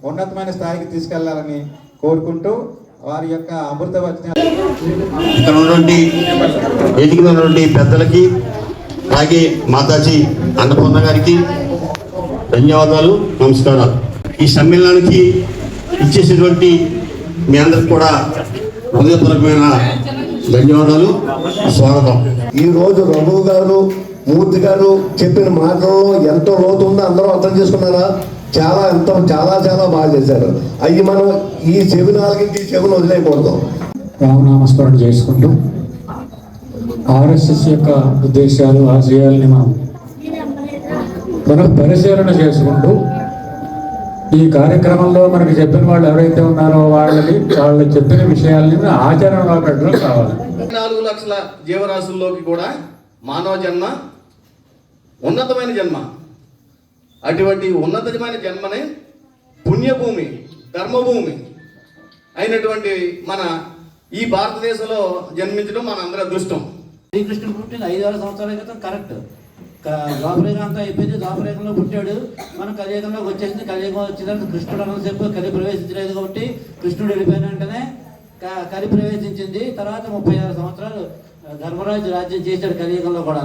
ఉన్నతమైన స్థాయికి తీసుకెళ్లాలని కోరుకుంటూ వారి యొక్క అమృత వచనాలు ఇక్కడ ఉన్నటువంటి ఎదిగినటువంటి పెద్దలకి అలాగే మాతాజీ అన్నపూర్ణ గారికి ధన్యవాదాలు, నమస్కారాలు. ఈ సమ్మేళనానికి ఇచ్చేసినటువంటి మీ అందరికి కూడా హృదయపూర్వకమైన ధన్యవాదాలు, స్వాగతం. ఈరోజు రఘు గారు, మూర్తి గారు చెప్పిన మాటల్లో ఎంతో లోతు ఉందో అందరూ అర్థం చేసుకున్నారా? చాలా చాలా బాగా చేశారు. అవి మనం ఈ చెవినాలకి చెవిని వదిలేయకూడదు. రామనామస్మరణ చేసుకుంటూ ఆర్ఎస్ఎస్ యొక్క ఉద్దేశాలు, ఆశయాల్ని మనం పరిశీలన చేసుకుంటూ ఈ కార్యక్రమంలో మనకి చెప్పిన వాళ్ళు ఎవరైతే ఉన్నారో వాళ్ళు చెప్పిన విషయాల్ని ఆచరణలో పెట్టడం కావాలి. 4 లక్షల జీవరాశుల్లోకి కూడా మానవ జన్మ ఉన్నతమైన జన్మ. అటువంటి ఉన్నతమైన జన్మనే పుణ్యభూమి, ధర్మభూమి అయినటువంటి మన ఈ భారతదేశంలో జన్మించడం మన అందరి అదృష్టం. శ్రీకృష్ణుడు పుట్టిన 5,000 సంవత్సరాల క్రితం కరెక్ట్. ద్వాపరయుగం అంతా అయిపోయింది. ద్వాపరయుగంలో పుట్టాడు, మనం కలియుగంలోకి వచ్చేసింది. కలియుగం వచ్చిందంటే కృష్ణుడు అన్నసేపు కలి ప్రవేశించలేదు కాబట్టి కృష్ణుడు వెళ్ళిపోయిన వెంటనే కలి ప్రవేశించింది. తర్వాత 36 సంవత్సరాలు ధర్మరాజు రాజ్యం చేశాడు కలియుగంలో కూడా.